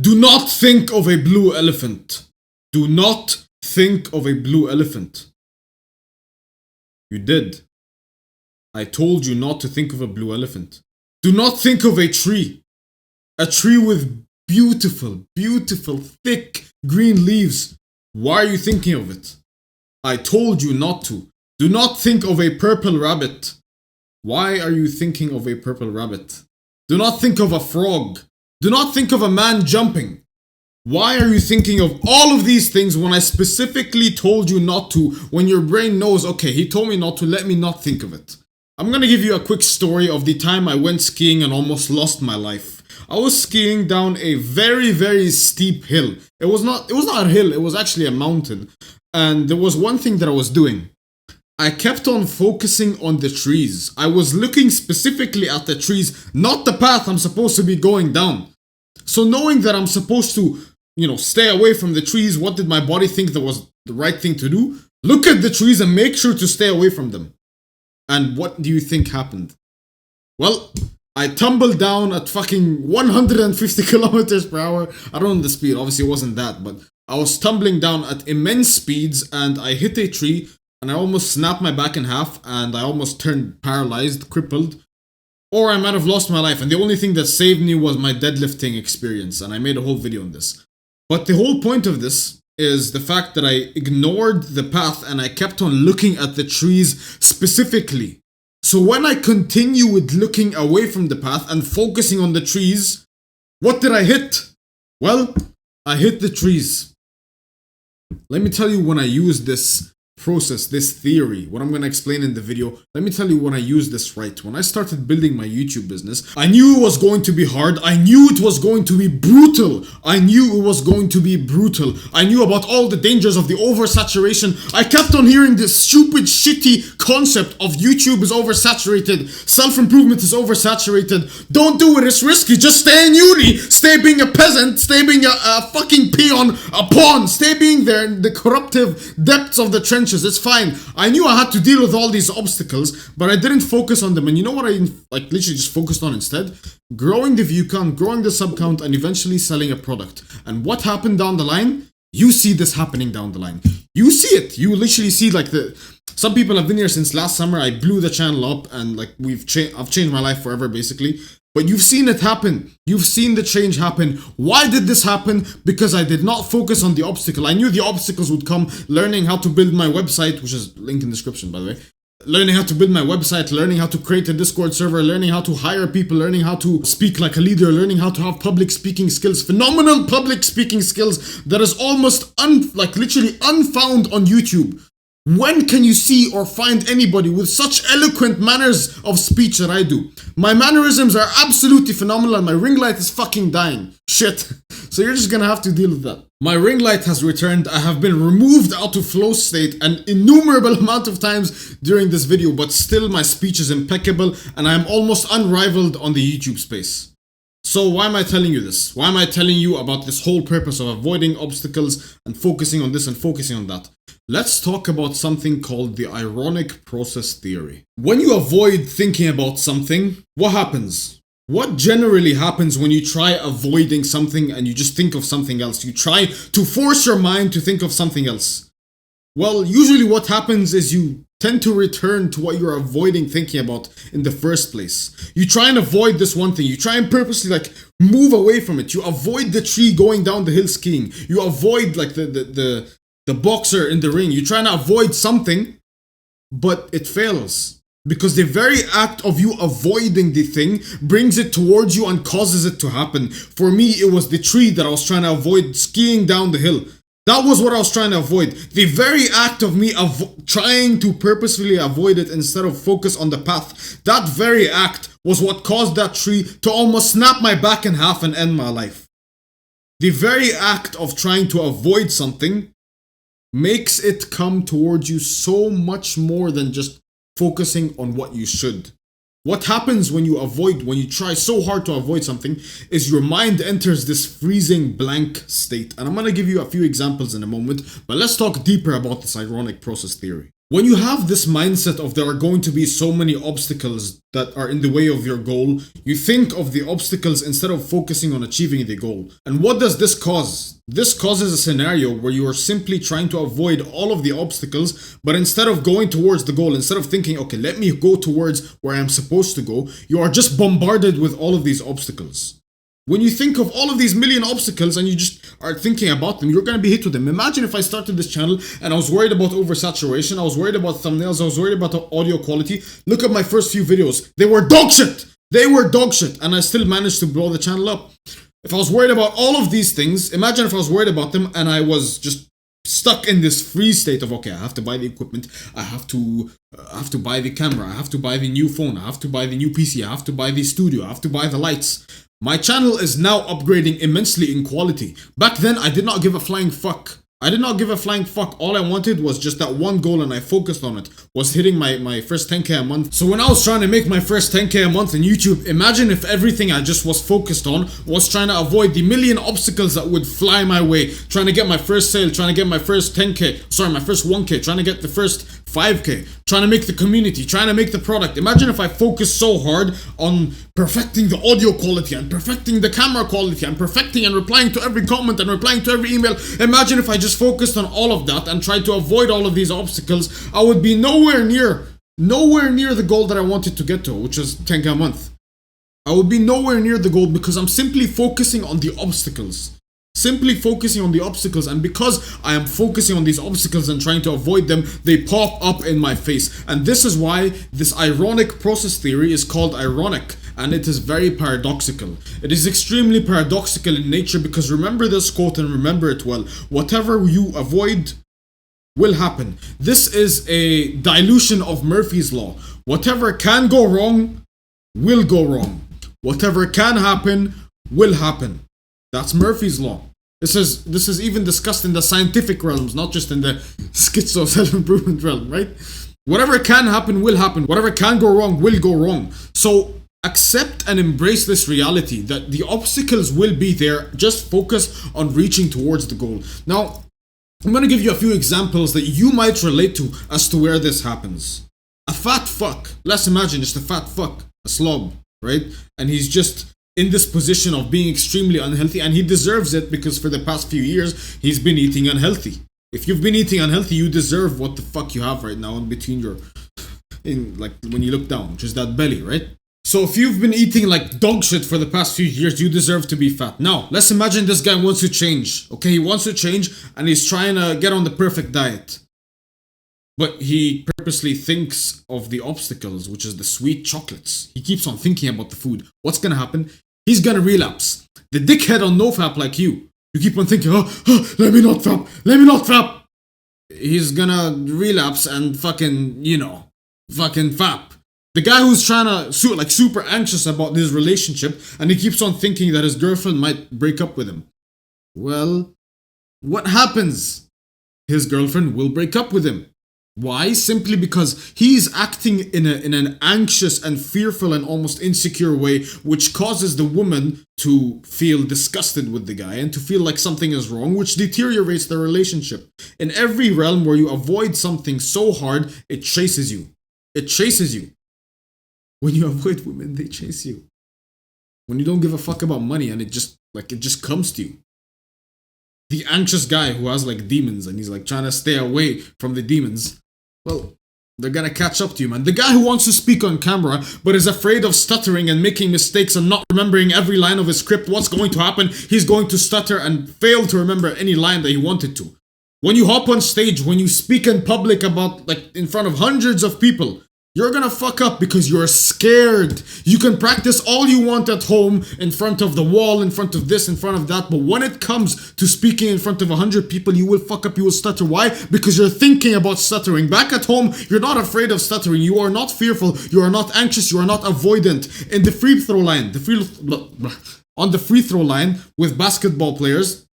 Do not think of a blue elephant. Do not think of a blue elephant. You did. I told you not to think of a blue elephant. Do not think of a tree. A tree with beautiful, beautiful, thick green leaves. Why are you thinking of it? I told you not to. Do not think of a purple rabbit. Why are you thinking of a purple rabbit? Do not think of a frog. Do not think of a man jumping. Why are you thinking of all of these things when I specifically told you not to, when your brain knows, okay, he told me not to, let me not think of it. I'm gonna give you a quick story of the time I went skiing and almost lost my life. I was skiing down a very, very steep hill. It was not a hill, it was actually a mountain. And there was one thing that I was doing. I kept on focusing on the trees. I was looking specifically at the trees, not the path I'm supposed to be going down. So knowing that I'm supposed to, stay away from the trees, what did my body think that was the right thing to do? Look at the trees and make sure to stay away from them. And what do you think happened? Well, I tumbled down at fucking 150 kilometers per hour. I don't know the speed, obviously it wasn't that, but I was tumbling down at immense speeds and I hit a tree and I almost snapped my back in half and I almost turned paralyzed, crippled, or I might have lost my life. And the only thing that saved me was my deadlifting experience, and I made a whole video on this. But the whole point of this is the fact that I ignored the path and I kept on looking at the trees specifically. So when I continue with looking away from the path and focusing on the trees, what did I hit? Well, I hit the trees. Let me tell you when I used this process, this theory, what I'm going to explain in the video. Let me tell you when I used this right. When I started building my YouTube business, I knew it was going to be hard. I knew it was going to be brutal. I knew it was going to be brutal. I knew about all the dangers of the oversaturation. I kept on hearing this stupid, shitty concept of YouTube is oversaturated. Self-improvement is oversaturated. Don't do it. It's risky. Just stay in uni. Stay being a peasant. Stay being a fucking peon, a pawn. Stay being there in the corruptive depths of the trenches. It's fine. I knew I had to deal with all these obstacles, but I didn't focus on them. And you know what I literally just focused on instead? Growing the view count, growing the sub count, and eventually selling a product. And what happened down the line? You see this happening down the line. You see it. You literally see some people have been here since last summer. I blew the channel up and I've changed my life forever basically. But you've seen it happen. You've seen the change happen. Why did this happen? Because I did not focus on the obstacle. I knew the obstacles would come. Learning how to build my website, which is link in the description by the way. Learning how to build my website, learning how to create a Discord server, learning how to hire people, learning how to speak like a leader, learning how to have public speaking skills, phenomenal public speaking skills that is almost literally unfound on YouTube. When can you see or find anybody with such eloquent manners of speech that I do? My mannerisms are absolutely phenomenal and my ring light is fucking dying. Shit. So you're just gonna have to deal with that. My ring light has returned. I have been removed out of flow state an innumerable amount of times during this video, but still my speech is impeccable and I am almost unrivaled on the YouTube space. So why am I telling you this? Why am I telling you about this whole purpose of avoiding obstacles and focusing on this and focusing on that? Let's talk about something called the ironic process theory. When you avoid thinking about something, what happens? What generally happens when you try avoiding something and you just think of something else? You try to force your mind to think of something else. Well, usually what happens is you tend to return to what you're avoiding thinking about in the first place. You try and avoid this one thing. You try and purposely move away from it. You avoid the tree going down the hill skiing. You avoid the boxer in the ring. You try and avoid something, but it fails. Because the very act of you avoiding the thing brings it towards you and causes it to happen. For me, it was the tree that I was trying to avoid skiing down the hill. That was what I was trying to avoid. The very act of me trying to purposefully avoid it instead of focus on the path, that very act was what caused that tree to almost snap my back in half and end my life. The very act of trying to avoid something makes it come towards you so much more than just focusing on what you should. What happens when you try so hard to avoid something is your mind enters this freezing blank state. And I'm going to give you a few examples in a moment, but let's talk deeper about this ironic process theory. When you have this mindset of there are going to be so many obstacles that are in the way of your goal, you think of the obstacles instead of focusing on achieving the goal. And what does this cause? This causes a scenario where you are simply trying to avoid all of the obstacles, but instead of going towards the goal, instead of thinking, okay, let me go towards where I'm supposed to go, you are just bombarded with all of these obstacles. When you think of all of these million obstacles and you just are thinking about them, you're going to be hit with them. Imagine if I started this channel and I was worried about oversaturation, I was worried about thumbnails, I was worried about the audio quality. Look at my first few videos. They were dog shit. They were dog shit. And I still managed to blow the channel up. If I was worried about all of these things, imagine if I was worried about them and I was just stuck in this free state of, okay, I have to buy the equipment, I have to buy the camera, I have to buy the new phone, I have to buy the new PC, I have to buy the studio, I have to buy the lights. My channel is now upgrading immensely in quality. Back then, I did not give a flying fuck. I did not give a flying fuck. All I wanted was just that one goal and I focused on it. Was hitting my first 10k a month. So when I was trying to make my first 10k a month on YouTube, imagine if everything I just was focused on was trying to avoid the million obstacles that would fly my way. Trying to get my first sale, trying to get my first 10k, sorry, my first 1k, trying to get the first 5k, trying to make the community, trying to make the product. Imagine if I focused so hard on perfecting the audio quality and perfecting the camera quality and perfecting and replying to every comment and replying to every email. Imagine if I just focused on all of that and tried to avoid all of these obstacles. I would be nowhere near the goal that I wanted to get to, which is 10k a month. I would be nowhere near the goal because I'm simply focusing on the obstacles. Simply focusing on the obstacles, and because I am focusing on these obstacles and trying to avoid them, they pop up in my face. And this is why this ironic process theory is called ironic, and it is very paradoxical. It is extremely paradoxical in nature because remember this quote and remember it well. Whatever you avoid will happen. This is a dilution of Murphy's Law. Whatever can go wrong will go wrong. Whatever can happen will happen. That's Murphy's Law. This is even discussed in the scientific realms, not just in the schizo self-improvement realm, right? Whatever can happen will happen. Whatever can go wrong will go wrong. So accept and embrace this reality that the obstacles will be there. Just focus on reaching towards the goal. Now, I'm going to give you a few examples that you might relate to as to where this happens. A fat fuck. Let's imagine just a fat fuck, a slob, right? And he's just in this position of being extremely unhealthy, and he deserves it because for the past few years he's been eating unhealthy. If you've been eating unhealthy, you deserve what the fuck you have right now in between your, in like when you look down, which is that belly, right? So if you've been eating like dog shit for the past few years, you deserve to be fat. Now, let's imagine this guy wants to change. Okay, he wants to change and he's trying to get on the perfect diet. But he purposely thinks of the obstacles, which is the sweet chocolates. He keeps on thinking about the food. What's gonna happen? He's gonna relapse. The dickhead on NoFap like you keep on thinking, let me not fap. He's gonna relapse and fucking fap. The guy who's trying to super anxious about his relationship and he keeps on thinking that his girlfriend might break up with him. Well, what happens? His girlfriend will break up with him. Why? Simply because he's acting in an anxious and fearful and almost insecure way, which causes the woman to feel disgusted with the guy and to feel like something is wrong, which deteriorates the relationship. In every realm where you avoid something so hard, it chases you. It chases you. When you avoid women, they chase you. When you don't give a fuck about money and it just comes to you. The anxious guy who has like demons and he's like trying to stay away from the demons, well, they're gonna catch up to you, man. The guy who wants to speak on camera but is afraid of stuttering and making mistakes and not remembering every line of his script, what's going to happen? He's going to stutter and fail to remember any line that he wanted to. When you hop on stage, when you speak in public about like in front of hundreds of people, you're gonna fuck up because you're scared. You can practice all you want at home, in front of the wall, in front of this, in front of that, but when it comes to speaking in front of 100 people, you will fuck up, you will stutter. Why? Because you're thinking about stuttering. Back at home, you're not afraid of stuttering. You are not fearful. You are not anxious. You are not avoidant. In the free throw line, on the free throw line with basketball players,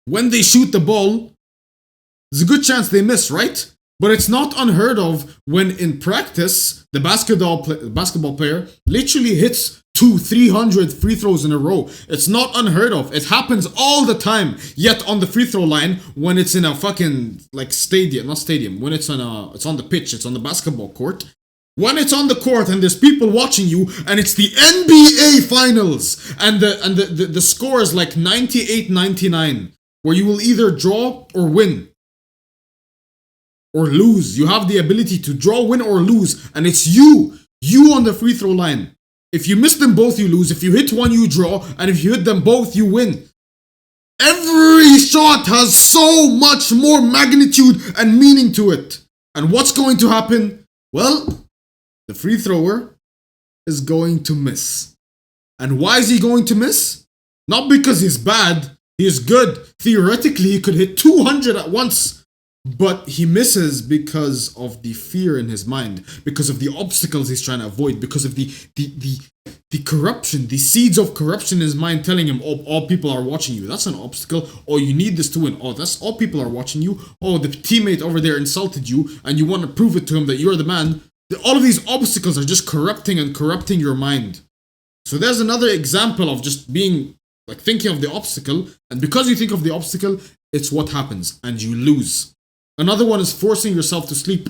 when they shoot the ball, there's a good chance they miss, right? But it's not unheard of when in practice, the basketball player literally hits 200, 300 free throws in a row. It's not unheard of. It happens all the time. Yet on the free throw line, when it's in a fucking like stadium, not stadium, when it's on the pitch, it's on the basketball court. When it's on the court and there's people watching you, and it's the NBA finals, and the score is like 98-99, where you will either draw or win. Or lose. You have the ability to draw, win, or lose, and it's you on the free throw line. If you miss them both, you lose. If you hit one, you draw, and if you hit them both, you win. Every shot has so much more magnitude and meaning to it. And what's going to happen? Well, the free thrower is going to miss. And why is he going to miss? Not because he's bad. He is good. Theoretically, he could hit 200 at once. But he misses because of the fear in his mind, because of the obstacles he's trying to avoid, because of the corruption, the seeds of corruption in his mind telling him, oh, all people are watching you. That's an obstacle. Oh, you need this to win. Oh, that's all people are watching you. Oh, the teammate over there insulted you and you want to prove it to him that you're the man. All of these obstacles are just corrupting your mind. So there's another example of just being like thinking of the obstacle. And because you think of the obstacle, it's what happens and you lose. Another one is forcing yourself to sleep.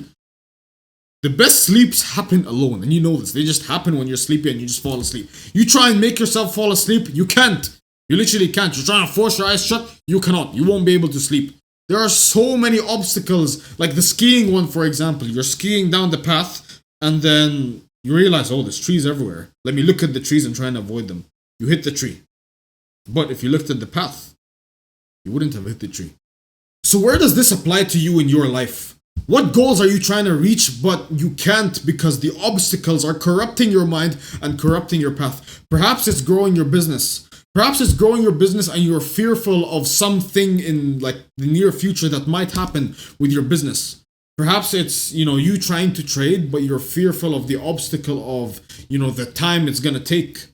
The best sleeps happen alone, and you know this. They just happen when you're sleepy and you just fall asleep. You try and make yourself fall asleep, you can't. You literally can't. You're trying to force your eyes shut, you cannot. You won't be able to sleep. There are so many obstacles, like the skiing one, for example. You're skiing down the path, and then you realize, oh, there's trees everywhere. Let me look at the trees and try and avoid them. You hit the tree. But if you looked at the path, you wouldn't have hit the tree. So where does this apply to you in your life? What goals are you trying to reach but you can't because the obstacles are corrupting your mind and corrupting your path? Perhaps it's growing your business. Perhaps it's growing your business and you're fearful of something in like the near future that might happen with your business. Perhaps it's, you trying to trade but you're fearful of the obstacle of, the time it's going to take.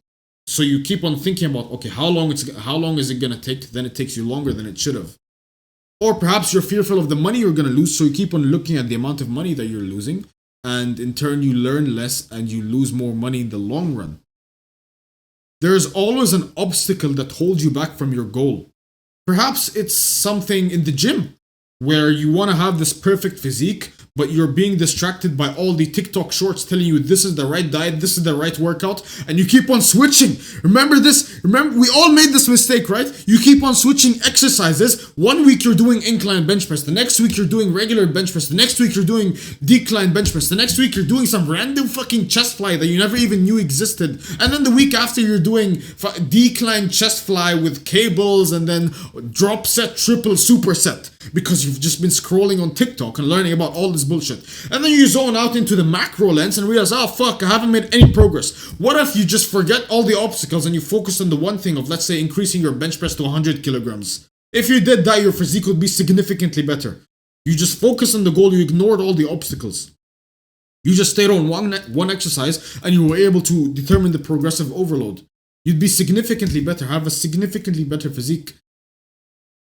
So you keep on thinking about, okay, how long is it going to take? Then it takes you longer than it should have. Or perhaps you're fearful of the money you're going to lose, so you keep on looking at the amount of money that you're losing, and in turn you learn less and you lose more money in the long run. There is always an obstacle that holds you back from your goal. Perhaps it's something in the gym, where you want to have this perfect physique, but you're being distracted by all the TikTok shorts telling you this is the right diet, this is the right workout, and you keep on switching. Remember this? Remember, we all made this mistake, right? You keep on switching exercises. 1 week you're doing incline bench press, the next week you're doing regular bench press, the next week you're doing decline bench press, the next week you're doing some random fucking chest fly that you never even knew existed, and then the week after you're doing decline chest fly with cables, and then drop set, triple superset, because you've just been scrolling on TikTok and learning about all this bullshit. And then you zone out into the macro lens and realize, oh fuck, I haven't made any progress. What if you just forget all the obstacles and you focus on the one thing of, let's say, increasing your bench press to 100 kilograms? If you did that, your physique would be significantly better. You just focus on the goal, you ignored all the obstacles. You just stayed on one exercise and you were able to determine the progressive overload. You'd be significantly better, have a significantly better physique.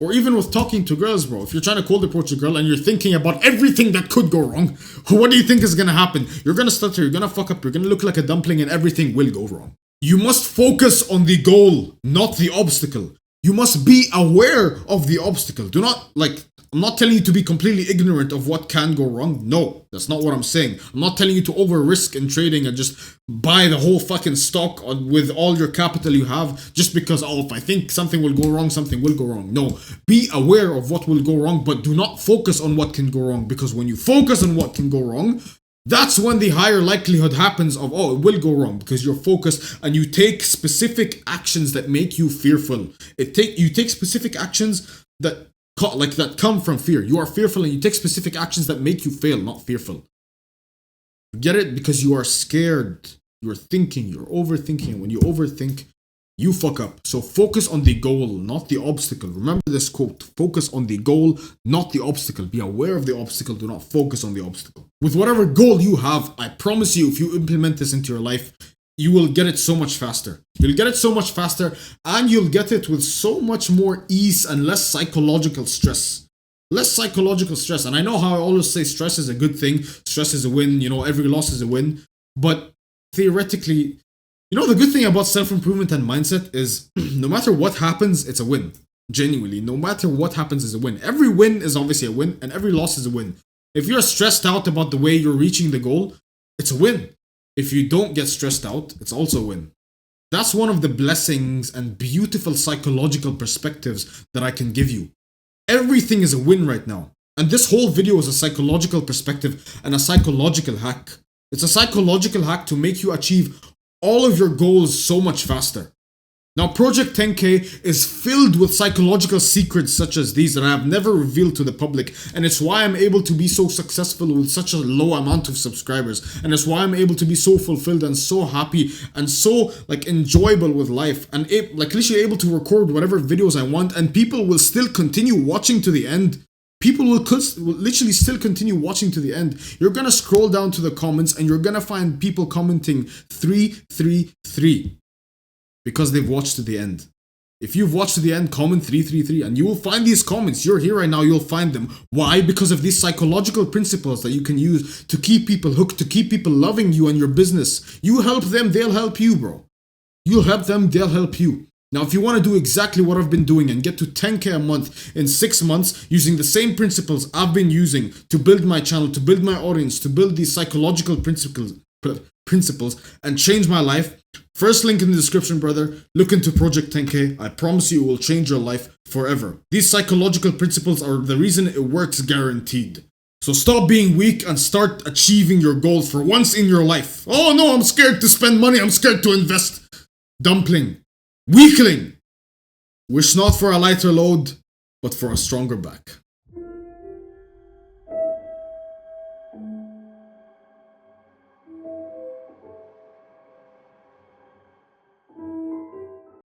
Or even with talking to girls, bro. If you're trying to cold approach a girl and you're thinking about everything that could go wrong, what do you think is gonna happen? You're gonna stutter, you're gonna fuck up, you're gonna look like a dumpling, and everything will go wrong. You must focus on the goal, not the obstacle. You must be aware of the obstacle. I'm not telling you to be completely ignorant of what can go wrong. No, that's not what I'm saying. I'm not telling you to over risk in trading and just buy the whole fucking stock with all your capital you have just because, if I think something will go wrong, something will go wrong. No, be aware of what will go wrong, but do not focus on what can go wrong, because when you focus on what can go wrong, that's when the higher likelihood happens of, it will go wrong, because you're focused and you take specific actions that make you fearful. You take specific actions that come from fear. You are fearful and you take specific actions that make you fail, not fearful. You get it? Because you are scared. You're thinking, you're overthinking. And when you overthink, you fuck up. So focus on the goal, not the obstacle. Remember this quote: focus on the goal, not the obstacle. Be aware of the obstacle, do not focus on the obstacle. With whatever goal you have, I promise you, if you implement this into your life, you will get it so much faster. You'll get it so much faster, and you'll get it with so much more ease and less psychological stress. Less psychological stress. And I know how I always say stress is a good thing. Stress is a win. Every loss is a win. But theoretically, You know, the good thing about self-improvement and mindset is no matter what happens, it's a win. Genuinely, no matter what happens is a win. Every win is obviously a win, and every loss is a win. If you're stressed out about the way you're reaching the goal, it's a win. If you don't get stressed out, it's also a win. That's one of the blessings and beautiful psychological perspectives that I can give you. Everything is a win right now. And this whole video is a psychological perspective and a psychological hack. It's a psychological hack to make you achieve all of your goals so much faster. Now, Project 10K is filled with psychological secrets such as these that I have never revealed to the public, and it's why I'm able to be so successful with such a low amount of subscribers, and it's why I'm able to be so fulfilled and so happy and so enjoyable with life, and literally able to record whatever videos I want, and people will still continue watching to the end. People will literally still continue watching to the end. You're gonna scroll down to the comments and you're gonna find people commenting 333 because they've watched to the end. If you've watched to the end, comment 333 and you will find these comments. You're here right now, you'll find them. Why? Because of these psychological principles that you can use to keep people hooked, to keep people loving you and your business. You help them, they'll help you, bro. You'll help them, they'll help you. Now, if you want to do exactly what I've been doing and get to 10K a month in 6 months using the same principles I've been using to build my channel, to build my audience, to build these psychological principles and change my life, first link in the description, brother. Look into Project 10K. I promise you it will change your life forever. These psychological principles are the reason it works, guaranteed. So stop being weak and start achieving your goals for once in your life. Oh no, I'm scared to spend money. I'm scared to invest. Dumpling. Weakling! Wish not for a lighter load, but for a stronger back.